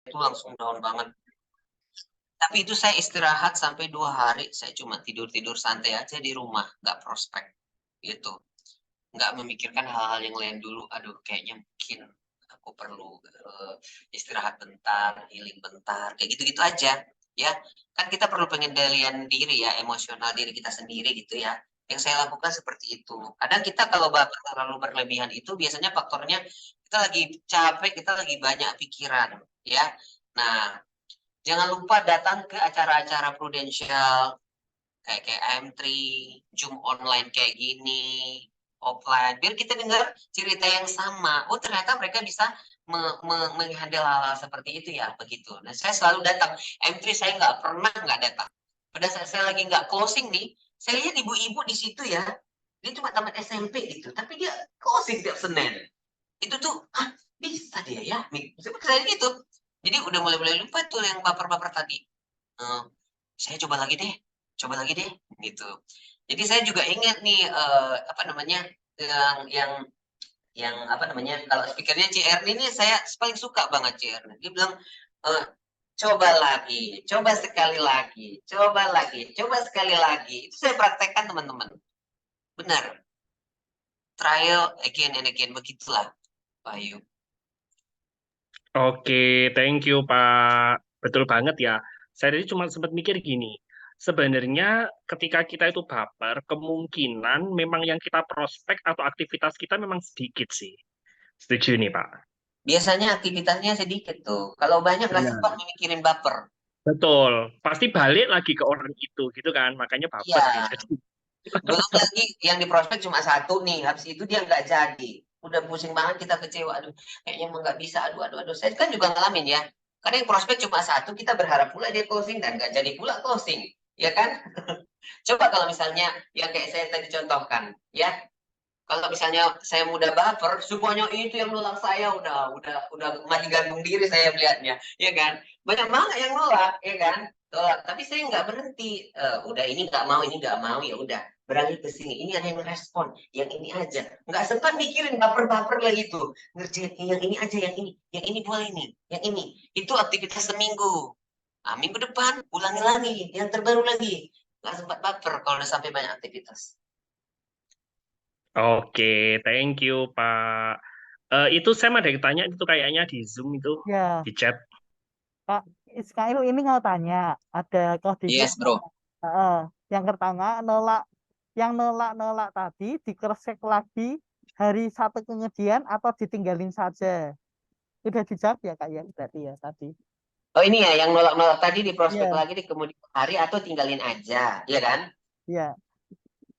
itu langsung down banget. Tapi itu saya istirahat sampai 2 hari, saya cuma tidur-tidur santai aja di rumah, nggak prospek gitu. Nggak memikirkan hal-hal yang lain dulu. Aduh, kayaknya mungkin aku perlu istirahat bentar, healing bentar, kayak gitu-gitu aja. Ya, kan kita perlu pengendalian diri ya, emosional diri kita sendiri gitu ya. Yang saya lakukan seperti itu. Kadang kita kalau baper terlalu berlebihan itu biasanya faktornya kita lagi capek, kita lagi banyak pikiran, ya. Nah, jangan lupa datang ke acara-acara prudensial kayak AM3, Zoom online kayak gini, offline. Biar kita dengar cerita yang sama. Oh, ternyata mereka bisa menghandle hal-hal seperti itu ya, begitu. Nah, saya selalu datang. AM3 saya nggak pernah nggak datang. Pada saat saya lagi nggak closing nih, saya lihat ibu-ibu di situ ya. Dia cuma tamat SMP gitu, tapi dia closing tiap Senin. Itu tuh, ah, bisa dia ya. Seperti saya gitu. Jadi udah mulai-mulai lupa tuh yang baper-baper tadi. Eh, saya coba lagi deh, gitu. Jadi saya juga ingat nih apa namanya yang yang apa namanya kalau speakernya CR ini saya paling suka banget CR. Dia bilang eh, coba lagi, coba sekali lagi, coba lagi, coba sekali lagi. Itu saya praktekkan teman-teman. Benar, trial again and again begitulah, Pak Ayu. Oke, thank you Pak. Betul banget ya. Saya tadi cuma sempat mikir gini. Sebenarnya ketika kita itu baper, kemungkinan memang yang kita prospek atau aktivitas kita memang sedikit sih. Setuju nih Pak. Biasanya aktivitasnya sedikit tuh. Kalau banyak nggak sempat Benar. memikirin baper. Betul. Pasti balik lagi ke orang itu gitu kan. Makanya baper nih. Iya, Jadi, belum lagi yang di prospek cuma satu nih, habis itu dia nggak jadi. Udah pusing banget kita kecewa, aduh, kayaknya emang nggak bisa, aduh, aduh, aduh. Saya kan juga ngalamin ya. Karena yang prospek cuma satu, kita berharap pula dia closing dan nggak jadi pula closing, ya kan? Coba kalau misalnya yang kayak saya tadi contohkan, ya, kalau misalnya saya mudah baper, semuanya itu yang nolak saya udah mati gantung diri saya melihatnya, ya kan? Banyak banget yang nolak, ya kan? Tolak. Tapi saya nggak berhenti. Udah ini nggak mau ya udah beralih ke sini. Ini ada yang respon, yang ini aja. Nggak sempat mikirin baper-baper lagi tuh. Ngerjain yang ini aja, yang ini boleh nih, yang ini. Itu aktivitas seminggu. Nah, minggu depan ulangi lagi, yang terbaru lagi. Nggak sempat baper kalau udah sampai banyak aktivitas. oke, thank you Pak. Itu saya ada yang tanya itu kayaknya di Zoom itu, Ya, di chat. Kak Ismail ini mau tanya, ada kondisi Yes, bro. eh, yang pertama nolak tadi di cross check lagi hari satu kemudian atau ditinggalin saja. Udah dijawab ya Kak ya berarti ya tadi. Oh ini ya, yang nolak-nolak tadi di prospek Iya, lagi di kemudian hari atau tinggalin aja, ya kan? iya.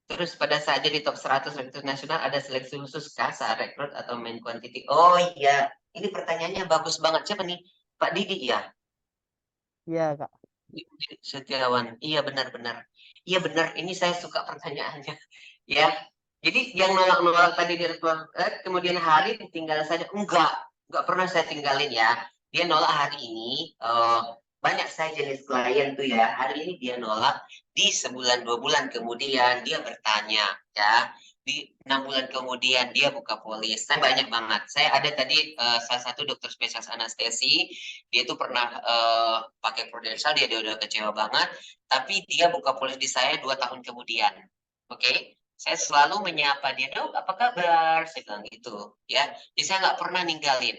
Terus pada saat jadi top 100 rekruter nasional ada seleksi khusus kah saat rekrut atau main quantity? Oh iya, ini pertanyaannya bagus banget. Siapa nih? Pak Didi ya? Iya, Kak. Didi Setiawan. Iya benar-benar. Iya benar, ini saya suka pertanyaannya. Ya, jadi yang nolak-nolak tadi di kemudian hari ditinggal saja. Enggak pernah saya tinggalin ya. Dia nolak hari ini. Banyak saya jenis klien tuh ya. Hari ini dia nolak. Di sebulan 2 bulan kemudian dia bertanya ya. Di 6 bulan kemudian dia buka polis. Saya banyak banget. Saya ada tadi salah satu dokter spesialis anestesi. Dia tuh pernah pakai Prudential. Dia udah kecewa banget. Tapi dia buka polis di saya 2 tahun kemudian. Oke, saya selalu menyapa dia, dok, apa kabar? Saya bilang gitu, ya. Jadi saya nggak pernah ninggalin.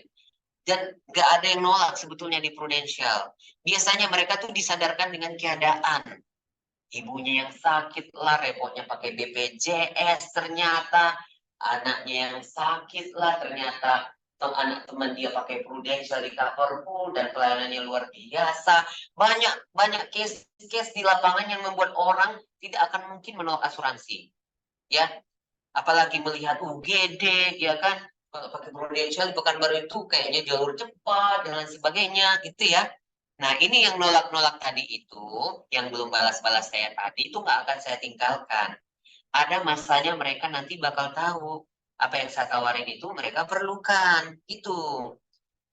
Dan nggak ada yang nolak sebetulnya di Prudential. Biasanya mereka tuh disadarkan dengan keadaan. Ibunya yang sakit lah, repotnya pakai BPJS, ternyata anaknya yang sakit lah, ternyata anak teman dia pakai Prudential di cover full dan pelayanannya luar biasa. Banyak banyak case-case di lapangan yang membuat orang tidak akan mungkin menolak asuransi, ya, apalagi melihat UGD, ya kan, kalau pakai Prudential di Pekanbaru itu kayaknya jalur cepat dan lain sebagainya gitu ya. Nah ini yang nolak-nolak tadi itu, yang belum balas-balas saya tadi itu nggak akan saya tinggalkan. Ada masanya mereka nanti bakal tahu apa yang saya tawarin itu mereka perlukan itu.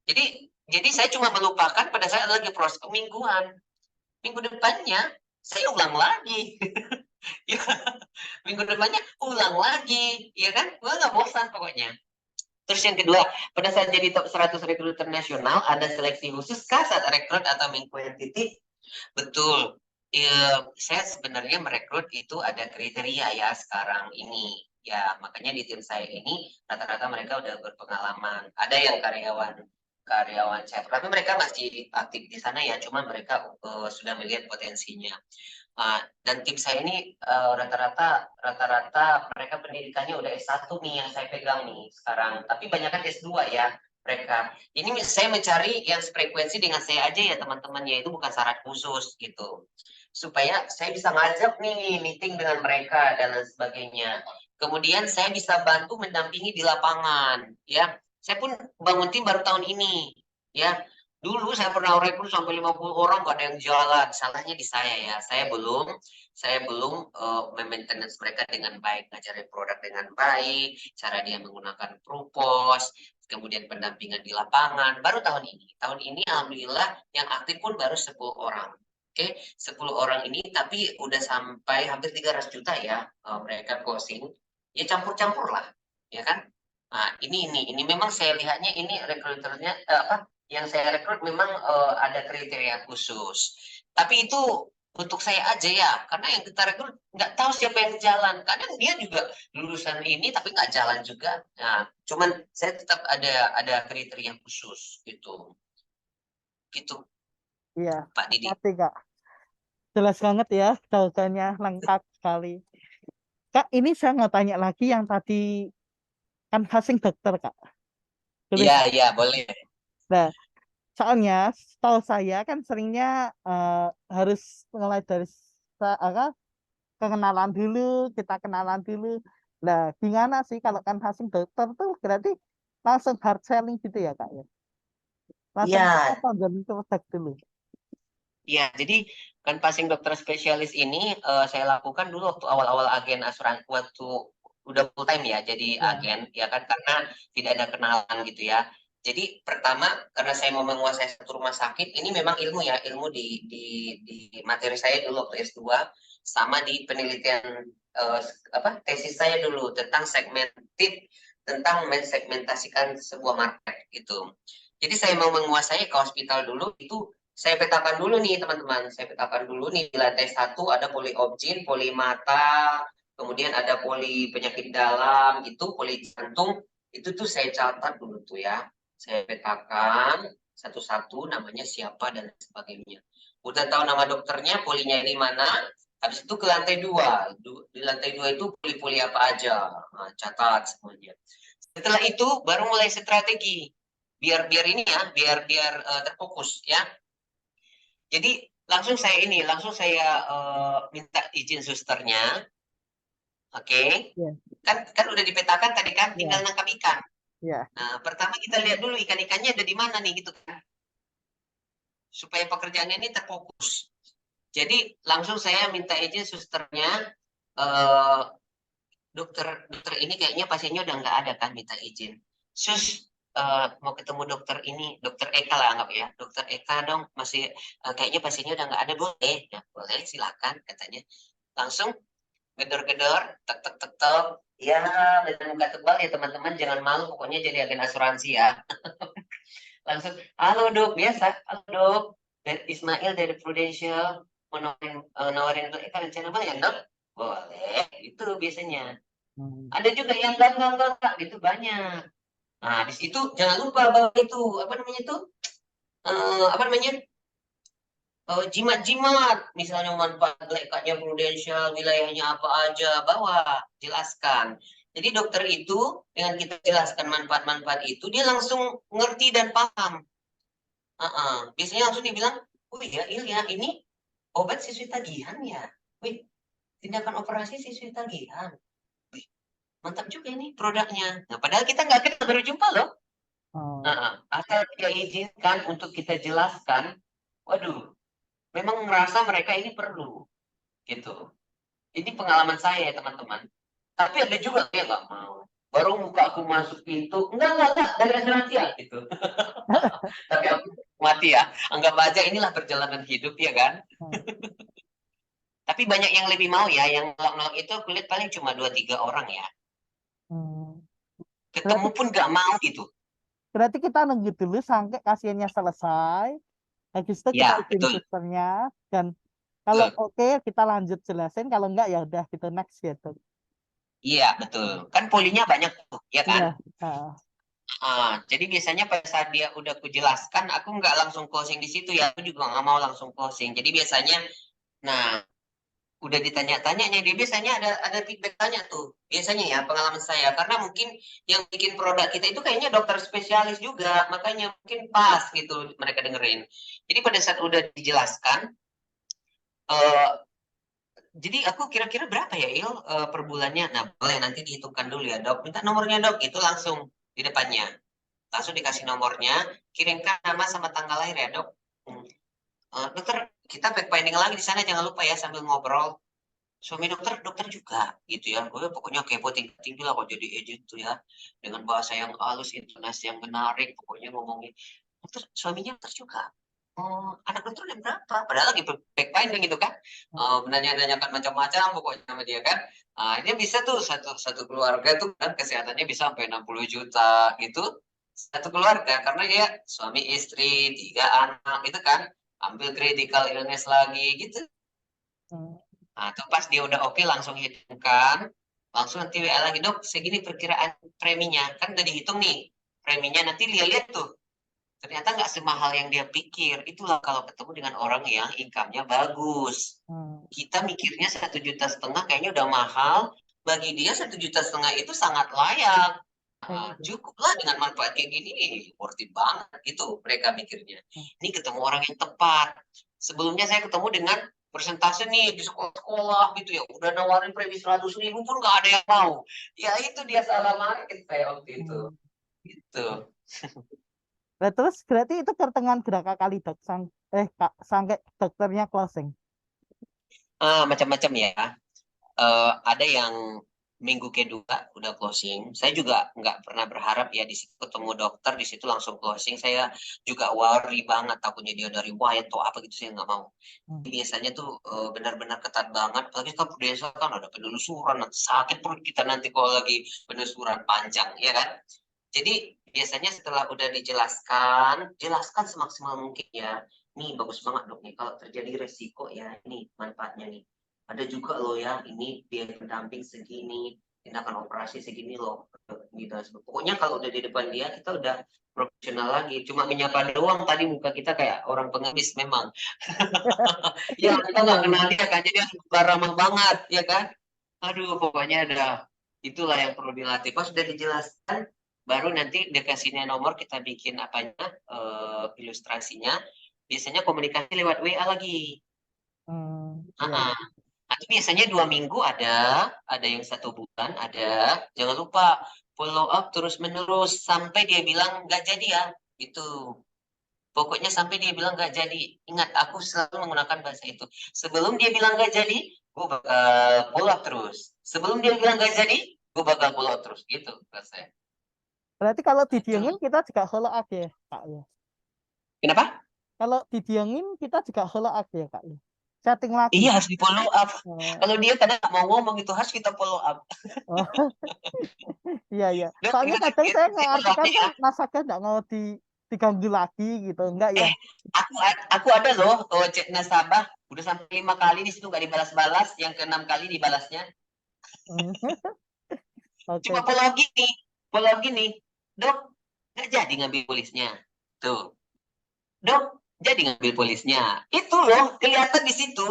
Jadi saya cuma melupakan pada saat lagi proses mingguan. Minggu depannya saya ulang lagi. Ya, minggu depannya ulang lagi, ya kan? Gue nggak bosan pokoknya. Terus yang kedua, pada saat jadi top 100 rekruter nasional, ada seleksi khusus kah saat rekrut atau mengkuantiti? Betul. Saya sebenarnya merekrut itu ada kriteria ya sekarang ini. Ya, makanya di tim saya ini rata-rata mereka udah berpengalaman. Ada yang karyawan saya, tapi mereka masih aktif di sana ya, cuma mereka sudah melihat potensinya. Dan tim saya ini rata-rata mereka pendidikannya udah S1 nih yang saya pegang nih sekarang, tapi banyak kan S2 ya mereka. Ini saya mencari yang sefrekuensi dengan saya aja ya teman-temannya, itu bukan syarat khusus gitu. Supaya saya bisa ngajak nih meeting dengan mereka dan lain sebagainya. Kemudian saya bisa bantu mendampingi di lapangan ya. Saya pun bangun tim baru tahun ini ya. Dulu saya pernah rekrut sampai 50 orang, gak ada yang jalan. Salahnya di saya ya. Saya belum memaintenance mereka dengan baik, ngajarin produk dengan baik, cara dia menggunakan Propos, kemudian pendampingan di lapangan. Baru tahun ini. Tahun ini alhamdulillah yang aktif pun baru 10 orang. Oke, 10 orang ini tapi udah sampai hampir 300 juta ya mereka closing. Ya campur-campur lah, ya kan? Nah, ini memang saya lihatnya ini rekruternya yang saya rekrut memang ada kriteria khusus. Tapi itu untuk saya aja ya, karena yang kita rekrut nggak tahu siapa yang jalan. Kadang dia juga lulusan ini tapi nggak jalan juga. Nah, cuman saya tetap ada kriteria khusus gitu. Gitu, Iya, Pak Didi. ngerti Kak. Jelas banget ya, jawabannya lengkap sekali. Kak, ini saya mau tanya lagi yang tadi kan casing dokter Kak. Boleh? Iya, boleh. Nah, soalnya setahu saya kan seringnya harus mulai dari kenalan dulu, kita kenalan dulu. Nah, gimana sih kalau kan casing dokter tuh berarti langsung hard selling gitu ya Kak ya? Langsung Iya, kita tonjolin ke produk dulu. iya. Jadi kan passing dokter spesialis ini saya lakukan dulu waktu awal-awal agen asuransi, waktu udah full time ya jadi Ya, agen ya kan, karena tidak ada kenalan gitu ya. Jadi pertama karena saya mau menguasai satu rumah sakit, ini memang ilmu ya, ilmu di materi saya dulu waktu S2 sama di penelitian eh, tesis saya dulu tentang tentang mensegmentasikan sebuah market gitu. Jadi saya mau menguasai ke hospital dulu itu saya petakan dulu nih teman-teman. Saya petakan dulu nih di lantai 1 ada poli objin, poli mata, kemudian ada poli penyakit dalam, gitu, poli jantung. Itu tuh saya catat dulu tuh ya. Saya petakan satu-satu namanya siapa dan sebagainya. Udah tahu nama dokternya, polinya di mana. Habis itu ke lantai 2. Di lantai 2 itu poli-poli apa aja. Nah, catat semuanya. Setelah itu baru mulai strategi. Biar ini ya, biar terfokus ya. Jadi langsung saya minta izin susternya, oke? ya, Kan udah dipetakan tadi kan, tinggal ya, nangkap ikan. ya. Nah, pertama kita lihat dulu ikan-ikannya ada di mana nih gitu kan, supaya pekerjaannya ini terfokus. Jadi langsung saya minta izin susternya, eh, dokter ini kayaknya pasiennya udah nggak ada kan, minta izin. Sus, mau ketemu dokter ini, dokter Eka lah anggap ya, dokter Eka dong, masih kayaknya pasiennya udah nggak ada, boleh, ya boleh silakan katanya. Langsung gedor-gedor, tek tek tek tek, ya dengan muka tebal ya teman-teman, jangan malu, pokoknya jadi agen asuransi ya. Langsung, halo dok, biasa, halo dok, dari Ismail dari Prudential, mau nawarin dokter Eka rencana apa ya dok? Boleh, itu biasanya. Hmm. Ada juga yang enggak, itu banyak. Nah, di situ jangan lupa bahwa itu apa namanya itu apa namanya jimat-jimat, misalnya manfaat lekatnya Prudential, wilayahnya apa aja, bawa, jelaskan. Jadi dokter itu dengan kita jelaskan manfaat-manfaat itu, dia langsung ngerti dan paham. Biasanya langsung dibilang, oh iya, ini obat siswi tagihan ya. Wih, tindakan operasi siswi tagihan. Wih, mantap juga ini produknya. Nah, padahal kita nggak kenal, baru jumpa loh. Oh, Asal dia izinkan untuk kita jelaskan, waduh, memang merasa mereka ini perlu, gitu. Ini pengalaman saya ya teman-teman. Tapi ada juga yang nggak mau. Baru buka aku masuk pintu, enggak, dari asuransi ya, gitu. Tapi aku mati ya, anggap aja inilah perjalanan hidup ya kan. hmm. Tapi banyak yang lebih mau ya, yang nolak-nolak itu kulit paling cuma 2-3 orang ya. Hmm. Ketemu Berarti pun nggak mau gitu. berarti kita nunggu dulu sampai kasihannya selesai. Habis itu kita Ya, izin betul. susternya dan kalau Betul. oke kita lanjut jelasin, kalau enggak ya udah gitu next gitu. Iya, betul. Kan polinya banyak tuh, ya kan? Iya. Heeh. Jadi biasanya pada saat dia udah kujelaskan, aku nggak langsung closing di situ ya. Aku juga nggak mau langsung closing. Jadi biasanya, nah, udah ditanya-tanyanya, dia biasanya ada feedback tanya tuh. Biasanya ya, pengalaman saya. Karena mungkin yang bikin produk kita itu kayaknya dokter spesialis juga. Makanya mungkin pas gitu mereka dengerin. Jadi pada saat udah dijelaskan, eh, jadi aku kira-kira berapa ya Il per bulannya? Nah, boleh nanti dihitungkan dulu ya dok. Minta nomornya dok, itu langsung di depannya. Langsung dikasih nomornya, kirimkan nama sama tanggal lahir ya dok. Hmm. Dokter, kita back finding lagi di sana, jangan lupa ya sambil ngobrol. Suami dokter juga gitu ya. Gue pokoknya kepo tinggi lah kok jadi agent tuh ya. Dengan bahasa yang halus, intonasi yang menarik, pokoknya ngomongin. Dokter, suaminya dokter juga. Oh, anak dokter udah berapa? Padahal lagi back finding gitu kan. Menanya-nanyakan macam-macam pokoknya sama dia kan. Ini bisa tuh satu keluarga tuh kan kesehatannya bisa sampai 60 juta gitu. Satu keluarga karena dia suami istri, 3 anak itu kan. Ambil critical illness lagi gitu. Hmm. Nah, itu pas dia udah oke langsung hitungkan, langsung nanti WA lagi, dok, segini perkiraan preminya. Kan udah dihitung nih, preminya nanti lihat tuh. Ternyata nggak semahal yang dia pikir. Itulah kalau ketemu dengan orang yang income-nya bagus. Hmm. Kita mikirnya 1,5 juta kayaknya udah mahal. Bagi dia 1,5 juta itu sangat layak. Iya. Cukuplah dengan manfaat kayak gini, worth it banget gitu mereka mikirnya. Hmm. Ini ketemu orang yang tepat. Sebelumnya saya ketemu dengan presentasi nih di sekolah-sekolah gitu ya, udah nawarin premi 100.000 pun nggak ada yang mau. Ya itu dia salah market saya waktu itu. Hmm. Gitu. Nah, terus berarti itu pertengahan berapa kali dok sampai dokternya closing. Macam-macam ya. Ada yang minggu kedua udah closing. Saya juga nggak pernah berharap ya di situ ketemu dokter, di situ langsung closing. Saya juga worry banget takutnya dia dari wayat atau apa gitu, saya nggak mau. Hmm. Biasanya tuh benar-benar ketat banget. Apalagi kan desa kan ada penelusuran, nanti sakit perut kita nanti kalau lagi penelusuran panjang, ya kan? Jadi biasanya setelah udah dijelaskan, jelaskan semaksimal mungkin ya. Nih bagus banget dok nih kalau terjadi resiko ya ini manfaatnya nih. Ada juga loh ya ini biaya pendamping segini, tindakan operasi segini loh. Gitu. Pokoknya kalau udah di depan dia kita udah profesional lagi. Cuma menyapa doang tadi muka kita kayak orang pengemis memang. Ya kita Iya, nggak iya. kenal dia kan, jadi harus ramah banget ya kan. Aduh pokoknya ada itulah yang perlu dilatih. Pas sudah dijelaskan, baru nanti dikasihnya nomor kita bikin apanya ilustrasinya. Biasanya komunikasi lewat WA lagi. Hmm. Iya, Nah, iya. itu biasanya 2 minggu ada yang 1 bulan ada. Jangan lupa follow up terus menerus sampai dia bilang nggak jadi ya. Itu. Pokoknya sampai dia bilang nggak jadi. Ingat, aku selalu menggunakan bahasa itu. Sebelum dia bilang nggak jadi, gue bakal follow up terus. Sebelum dia bilang nggak jadi, gue bakal follow up terus. Gitu bahasanya. Berarti kalau Nah, itu. didiengin kita juga follow up ya kak ya. Kenapa? Kalau didiengin kita juga follow up ya kak ya. Chatting lagi. Iya, harus di follow up. Oh, Kalau dia kadang nggak mau ngomong itu harus kita follow up. oh, iya iya. Dok, Soalnya gimana? kadang saya Itu mengartikan rame kan ya. nasabah nggak mau diganggu lagi gitu, enggak ya? Eh, aku ada loh chat nasabah. Udah sampai 5 kali di situ nggak dibalas-balas. Yang ke-6 kali dibalasnya. Hmm. Oke. Cuma follow up gini. Dok, nggak jadi ngambil polisnya. Tuh. Dok, jadi ngambil polisnya. Itu loh, kelihatan di situ,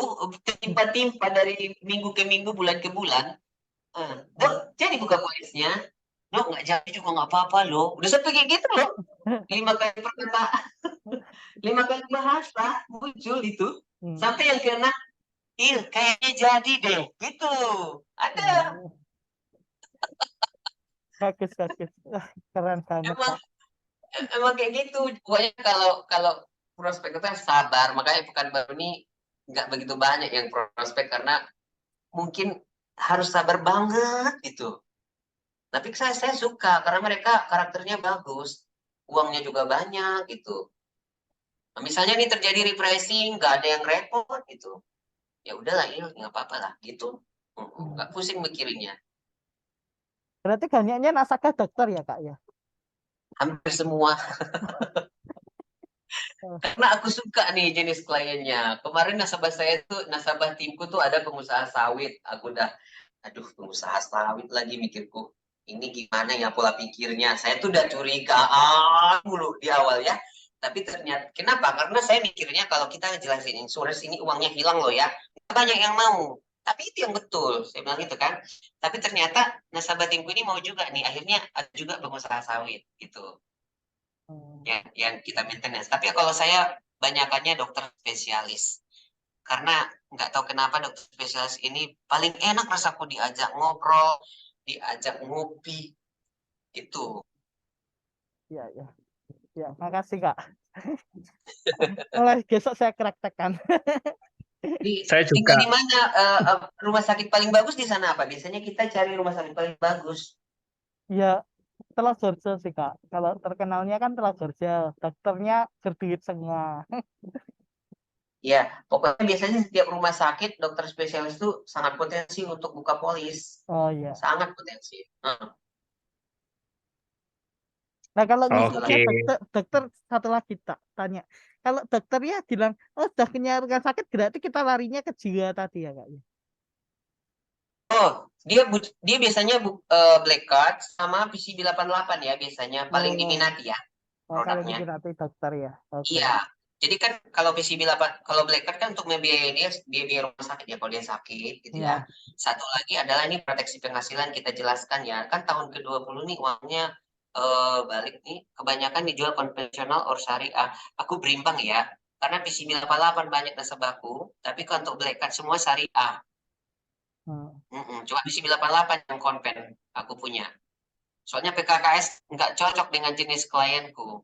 timpa-timpa dari minggu ke minggu, bulan ke bulan. Dok, Oh. jadi buka polisnya. Dok, nggak jadi juga nggak apa-apa loh. Udah sampai kayak gitu loh. 5 kali perkataan, 5 kali bahasa muncul itu. Hmm. Sampai yang kena, kayaknya jadi deh. Gitu. Ada. Oh. Bagus bagus. Wah, keren banget Emang kak. emang kayak gitu. Pokoknya kalau kalau prospek itu sabar. Makanya Pekanbaru ini nggak begitu banyak yang prospek karena mungkin harus sabar banget gitu. Tapi saya suka karena mereka karakternya bagus, uangnya juga banyak gitu. Nah, misalnya nih terjadi repricing, nggak ada yang repot gitu. Ya udahlah, ini nggak apa-apa lah gitu. Hmm. Nggak pusing mikirinnya. Berarti banyaknya nasabah dokter ya Kak ya? Hampir semua. Oh, Karena aku suka nih jenis kliennya. Kemarin nasabah saya tuh, nasabah timku tuh ada pengusaha sawit. Aku udah, aduh pengusaha sawit lagi mikirku. Ini gimana ya pola pikirnya? Saya tuh udah curigaan dulu di awal ya. Tapi ternyata, kenapa? Karena saya mikirnya kalau kita ngejelasin insurance ini uangnya hilang loh ya. Banyak yang mau. Tapi itu yang betul. Saya bilang gitu kan. Tapi ternyata nasabah timku ini mau juga nih. Akhirnya ada juga pengusaha sawit gitu oh, ya yang kita maintenance. Tapi kalau saya banyakannya dokter spesialis karena nggak tahu kenapa dokter spesialis ini paling enak rasaku diajak ngobrol, diajak ngopi gitu. iya ya. Ya, makasih Kak. Mulai besok saya praktekkan. Saya Tinggal juga. di mana rumah sakit paling bagus di sana apa? Biasanya kita cari rumah sakit paling bagus. Ya, Telogorjo sih Kak. Kalau terkenalnya kan Telogorjo, dokternya gerduit semua. Ya, pokoknya biasanya setiap rumah sakit dokter spesialis itu sangat potensi untuk buka polis, Oh iya. sangat potensi. Nah kalau misalnya Oke. dokter satu lagi tak tanya, kalau dokternya bilang, oh sudah punya rumah sakit, berarti kita larinya ke jiwa tadi ya Kak ya? Oh, dia biasanya black card sama PCB 88 ya biasanya paling Oh, diminati ya oh paling produknya. diminati dokter ya. Oke. Iya. Jadi kan kalau PCB 8 kalau black card kan untuk membiayai dia biaya rumah sakit ya kalau dia sakit gitu ya. Ya. Satu lagi adalah ini proteksi penghasilan kita jelaskan ya. Kan tahun ke-20 nih uangnya balik nih kebanyakan dijual konvensional or syariah. Aku berimbang ya. Karena PCB 88 banyak nasabahku, tapi kalau untuk black card semua syariah. Hmm. Cuma PCB 88 yang konven aku punya. Soalnya PKKS nggak cocok dengan jenis klienku.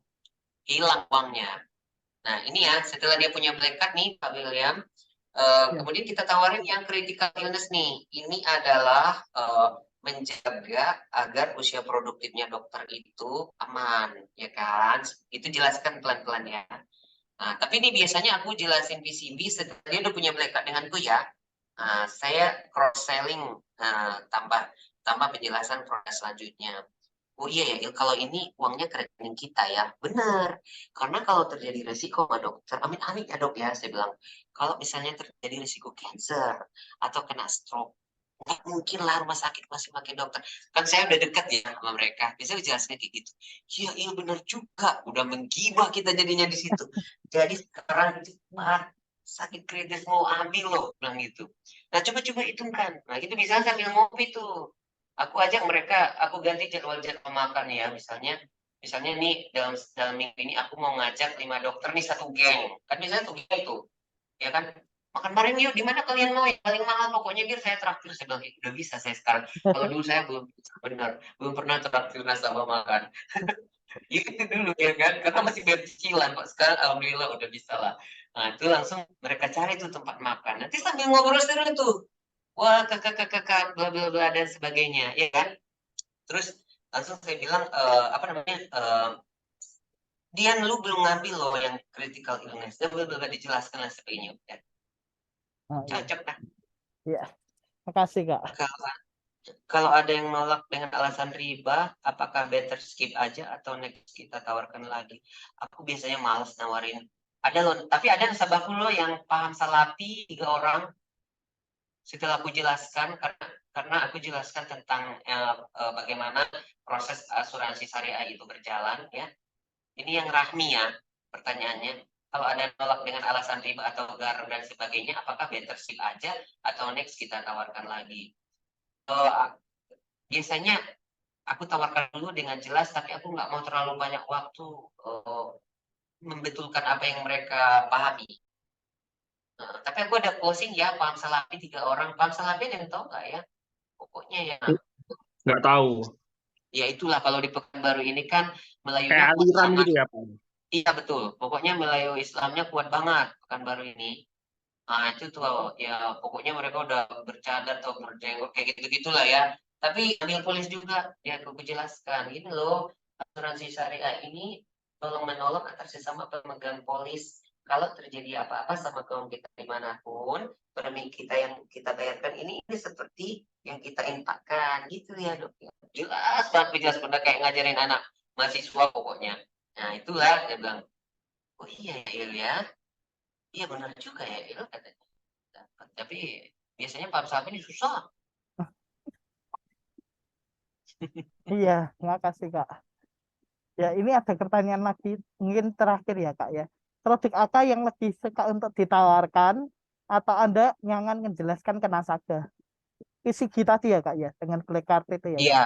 Hilang uangnya. Nah, ini ya, setelah dia punya black card nih, Pak William, Ya. kemudian kita tawarin yang critical illness nih. Ini adalah menjaga agar usia produktifnya dokter itu aman, ya kan? Itu jelaskan pelan-pelan ya. Nah, tapi ini biasanya aku jelasin PCB setelah dia udah punya black card denganku ya. Saya cross selling tambah tambah penjelasan proses selanjutnya. Oh iya ya, kalau ini uangnya ke rekening kita ya. Benar. Karena kalau terjadi resiko sama dokter, amit-amit ya dok ya, saya bilang. Kalau misalnya terjadi resiko cancer atau kena stroke, nggak mungkin lah rumah sakit masih pakai dokter. Kan saya udah dekat ya sama mereka. Bisa jelasin kayak gitu. Iya, iya benar juga. Udah menggibah kita jadinya di situ. Jadi sekarang sakit kritis mau ambil loh, bilang gitu. Nah coba-coba hitungkan. Nah itu bisa sambil ngopi tuh. Aku ajak mereka, aku ganti jadwal makan ya. Misalnya nih dalam minggu ini aku mau ngajak 5 dokter nih satu geng. Kan misalnya satu geng tuh, ya kan? Makan bareng yuk, di mana kalian mau yang paling mahal pokoknya biar saya traktir. Saya bilang, udah bisa saya sekarang. Kalau dulu saya belum benar, belum pernah traktir nasabah makan. Itu dulu ya kan, karena masih bayar cicilan kok. Sekarang alhamdulillah udah bisa lah. Nah itu langsung mereka cari tuh tempat makan. Nanti sambil ngobrol seru tuh. Wah kakak bla bla bla dan sebagainya, ya kan? Terus langsung saya bilang apa namanya? Dian lu belum ngambil loh yang critical illness. Dia belum dijelaskan dan sebagainya. Ya, Oh iya. cocok dah. Iya. Makasih Kak. Kalau kalau ada yang nolak dengan alasan riba, apakah better skip aja atau next kita tawarkan lagi? Aku biasanya males nawarin. Ada loh, tapi ada nasabahku loh yang paham salapi 3 orang. Setelah aku jelaskan, karena aku jelaskan tentang bagaimana proses asuransi syariah itu berjalan, ya. Ini yang Rahmi ya, pertanyaannya. Kalau ada nolak dengan alasan riba atau garam dan sebagainya, apakah better skip aja atau next kita tawarkan lagi? Biasanya aku tawarkan dulu dengan jelas, tapi aku nggak mau terlalu banyak waktu membetulkan apa yang mereka pahami. Tapi aku ada closing ya, paham salafi 3 orang. Paham salafi ada yang tahu nggak ya? Pokoknya ya, Nggak tahu. ya itulah kalau di Pekanbaru ini kan Melayunya Kayak kuat aliran banget. gitu ya, Pak. Iya betul, pokoknya Melayu Islamnya kuat banget Pekanbaru ini. Nah itu tuh ya pokoknya mereka udah bercadar atau berjenggot kayak gitu-gitu lah ya. Tapi ambil polis juga, ya aku jelaskan ini loh asuransi syariah ini tolong menolong antar sesama pemegang polis. kalau terjadi apa-apa sama kawan kita dimanapun, premi kita yang kita bayarkan ini seperti yang kita infakkan gitu ya dok ya. Jelas banget, jelas benar kayak ngajarin anak mahasiswa pokoknya. Nah itulah dia bilang, oh iya ya Il ya, iya benar juga ya Il katanya. Tapi biasanya paham sahabat ini susah. Iya, makasih Kak. Ya, ini ada pertanyaan lagi, mungkin terakhir ya Kak ya. Produk apa yang lebih suka untuk ditawarkan atau Anda nyangan menjelaskan ke nasabah? PCG tadi ya Kak ya, dengan black card itu ya. Iya,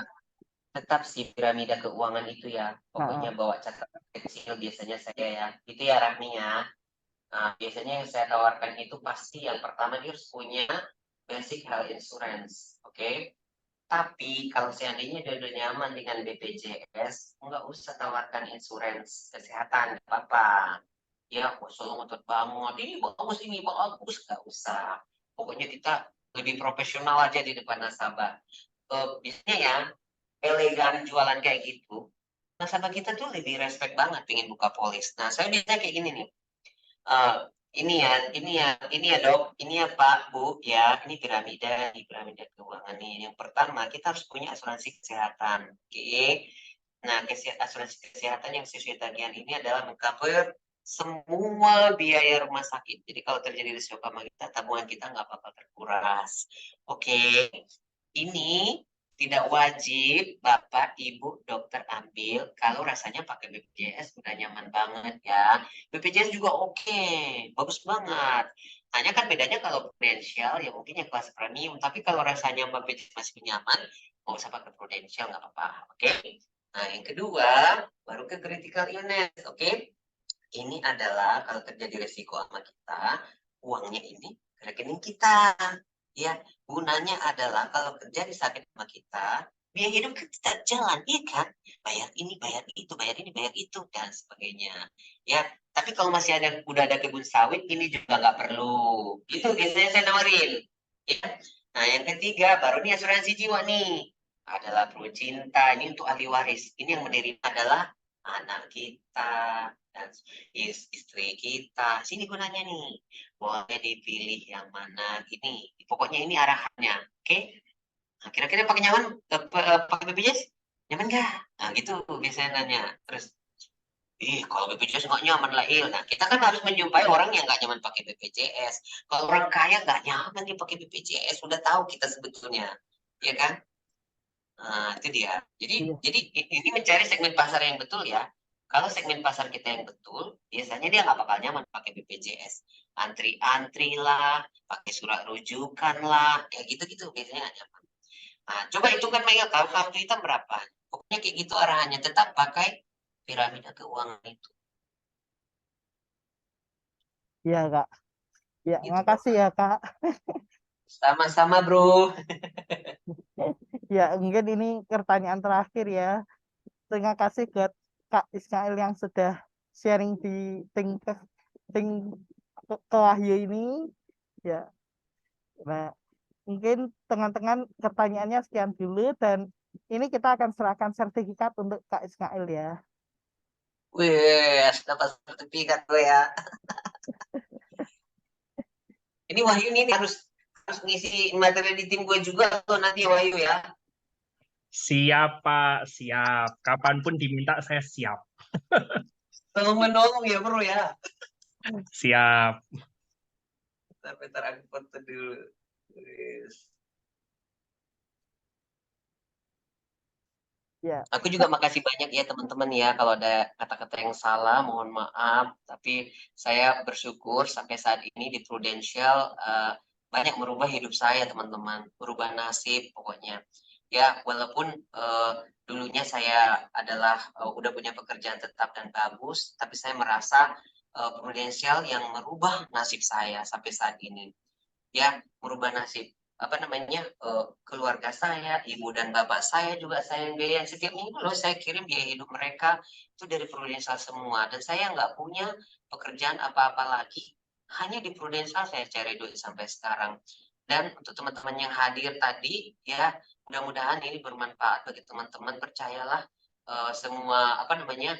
tetap si piramida keuangan itu ya. Pokoknya Nah, bawa catatan kecil biasanya saya ya. Itu ya Rahmi ya. Nah, biasanya yang saya tawarkan itu pasti yang pertama dia harus punya basic health insurance. Oke. Tapi kalau seandainya dia udah nyaman dengan BPJS, nggak usah tawarkan insurance kesehatan, nggak apa-apa. Ya, selalu ngotot banget, ini bagus, nggak usah. Pokoknya kita lebih profesional aja di depan nasabah. Biasanya ya, elegan jualan kayak gitu, nasabah kita tuh lebih respect banget pengen buka polis. Nah, saya biasanya kayak gini nih. Eh, ini ya dok, ini ya Pak, Bu, ya, ini piramida keuangan nih. Yang pertama, kita harus punya asuransi kesehatan. Oke. Nah, asuransi kesehatan yang sesuai tagihan ini adalah mengcover semua biaya rumah sakit. Jadi kalau terjadi risiko sama kita, tabungan kita nggak bakal terkuras. Oke, ini tidak wajib Bapak, Ibu, dokter ambil kalau rasanya pakai BPJS udah nyaman banget ya. BPJS juga oke, bagus banget. Hanya kan bedanya kalau prudensial ya mungkin yang kelas premium, tapi kalau rasanya BPJS masih nyaman, nggak usah pakai prudensial nggak apa-apa. Oke. Nah, yang kedua baru ke critical illness. Oke. Ini adalah kalau terjadi resiko sama kita, uangnya ini ke rekening kita. Ya, gunanya adalah kalau terjadi sakit sama kita, biaya hidup kita jalan, iya kan? Bayar ini, bayar itu, bayar ini, bayar itu, dan sebagainya. Ya, tapi kalau masih udah ada kebun sawit, ini juga nggak perlu. Itu biasanya saya nawarin. Ya. Nah, yang ketiga, baru nih asuransi jiwa nih. Adalah Pro Cinta, ini untuk ahli waris. Ini yang menerima adalah anak kita dan istri kita. Sini gunanya nih. Boleh dipilih yang mana ini. Pokoknya ini arahannya. Oke? Nah, kira-kira pakai nyaman pakai BPJS? Nyaman nggak? Nah, gitu biasanya nanya. Terus, kalau BPJS nggak nyaman lah, Nah, kita kan harus menjumpai orang yang nggak nyaman pakai BPJS. Kalau orang kaya nggak nyaman dia pakai BPJS, udah tahu kita sebetulnya. Ya kan? Nah, itu dia. Jadi, iya. ini mencari segmen pasar yang betul ya. Kalau segmen pasar kita yang betul, biasanya dia nggak bakal nyaman pakai BPJS. Antri-antri lah, pakai surat rujukan lah, kayak gitu-gitu biasanya nggak nyaman. Nah, coba hitungkan Mega, kalau kartu hitam berapa? Pokoknya kayak gitu arahannya, tetap pakai piramida keuangan itu. Iya Kak. Ya, Gitu dong. makasih ya Kak. Sama-sama bro. Ya, mungkin ini pertanyaan terakhir ya. Terima kasih buat Kak Ismail yang sudah sharing di ting ke Wahyu ini. Ya, nah, mungkin teman-teman pertanyaannya sekian dulu dan ini kita akan serahkan sertifikat untuk Kak Ismail ya. Wih, dapat sertifikat gue ya. Ini Wahyu ini harus ngisi materi di tim gue juga tuh nanti Wahyu ya. Siap, Pak. Siap. Kapanpun diminta, saya siap. Tolong menolong ya bro ya. Siap. Sampai aku foto dulu. Yes. Ya, Aku juga makasih banyak ya teman-teman ya. Kalau ada kata-kata yang salah, mohon maaf. Tapi saya bersyukur sampai saat ini di Prudential banyak merubah hidup saya teman-teman. Merubah nasib pokoknya. Ya, walaupun dulunya saya adalah udah punya pekerjaan tetap dan bagus, tapi saya merasa Prudential yang merubah nasib saya sampai saat ini. Ya, merubah nasib apa namanya keluarga saya, ibu dan bapak saya juga saya yang biayain setiap minggu loh, saya kirim biaya hidup mereka itu dari Prudential semua, dan saya nggak punya pekerjaan apa-apa lagi, hanya di Prudential saya cari duit sampai sekarang. Dan untuk teman-teman yang hadir tadi ya, mudah-mudahan ini bermanfaat bagi teman-teman. Percayalah semua apa namanya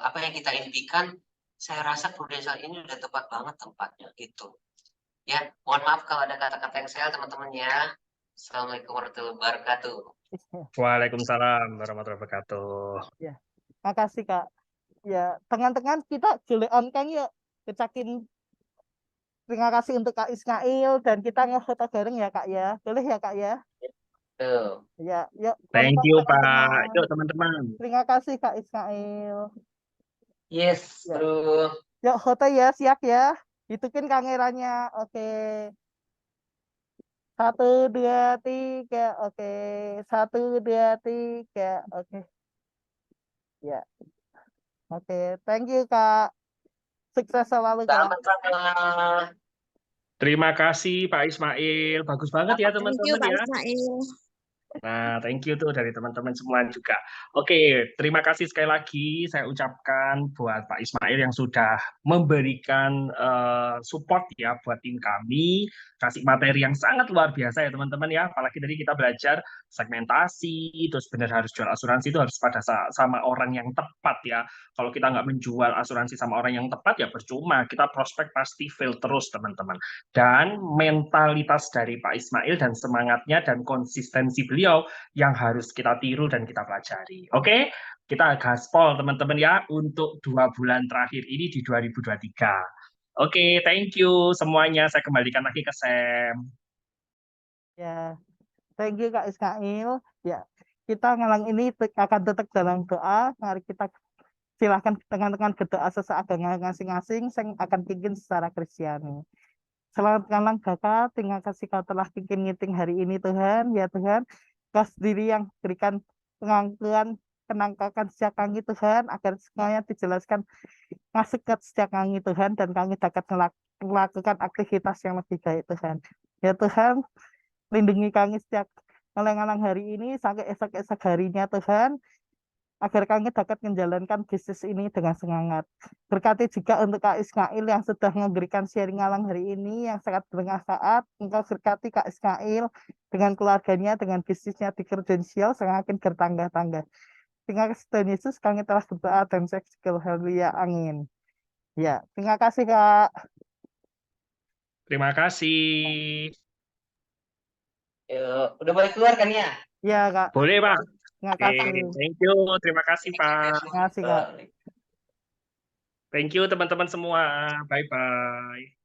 apa yang kita impikan saya rasa Prudential ini udah tepat banget tempatnya gitu. Ya, mohon maaf kalau ada kata-kata yang salah teman-teman ya. Assalamualaikum warahmatullahi wabarakatuh. Waalaikumsalam warahmatullahi wabarakatuh. Ya, makasih Kak. Ya, tangan-tangan kita julean kan yuk kecakin. Terima kasih untuk Kak Ismail dan kita ngefoto bareng ya Kak ya. Boleh ya Kak ya? Tuh. Ya, yuk Thank foto you, Pak. teman-teman. Yuk, teman-teman. Terima kasih Kak Ismail. Yes, Ya. bro. Yuk foto ya, siap ya. Hidupin kameranya. Oke. 1, 2, 3. Oke. 1, 2, 3. Oke. Ya. Oke. Thank you Kak. Sukses selalu Kak. Sama-sama. Terima kasih, Pak Ismail. Bagus banget ya, Thank you teman-teman Pak ya. Ismail. Nah, thank you tuh dari teman-teman semua juga. Oke, terima kasih sekali lagi saya ucapkan buat Pak Ismail yang sudah memberikan support ya buat tim kami, kasih materi yang sangat luar biasa ya teman-teman ya. Apalagi tadi kita belajar segmentasi, terus benar harus jual asuransi itu harus pada sama orang yang tepat ya. Kalau kita nggak menjual asuransi sama orang yang tepat ya percuma. Kita prospek pasti fail terus teman-teman. Dan mentalitas dari Pak Ismail dan semangatnya dan konsistensi beliau yang harus kita tiru dan kita pelajari. Oke, kita gaspol teman-teman ya untuk 2 bulan terakhir ini di 2023. Oke, thank you semuanya. Saya kembalikan lagi ke Sam. Ya. Thank you Kak Ismail. Ya. Kita ngalang ini akan tetap dalam doa. Mari kita silahkan tekan-tekan berdoa sesaat agama masing-masing yang akan bikin secara Kristiani. Selamat ngalang Kakak, terima kasih kau telah bikin meeting hari ini Tuhan. Ya Tuhan, Kau sendiri yang berikan pengakuan penangkakan sejak kami Tuhan, agar semuanya dijelaskan masuk ke sejak kami Tuhan, dan kami dapat melakukan aktivitas yang lebih baik Tuhan. Ya Tuhan, lindungi kami setiap ngalang-ngalang hari ini sampai esok-esok harinya Tuhan, agar kami dapat menjalankan bisnis ini dengan semangat. Berkati juga untuk Kak Ismail yang sudah memberikan sharing ngalang hari ini yang sangat bermanfaat. Engkau berkati Kak Ismail dengan keluarganya, dengan bisnisnya di Prudential semakin bertambah-tambah. Terima kasih Tuhan Yesus, kami telah berdoa dan seksikal haleluya, amin. Ya, terima kasih Kak. Terima kasih. Yuk, udah boleh keluar kan ya? Ya Kak, Boleh, Pak. terima Oke, kasih. thank you. Terima kasih, Pak. Terima kasih Kak. Thank you teman-teman semua. Bye-bye.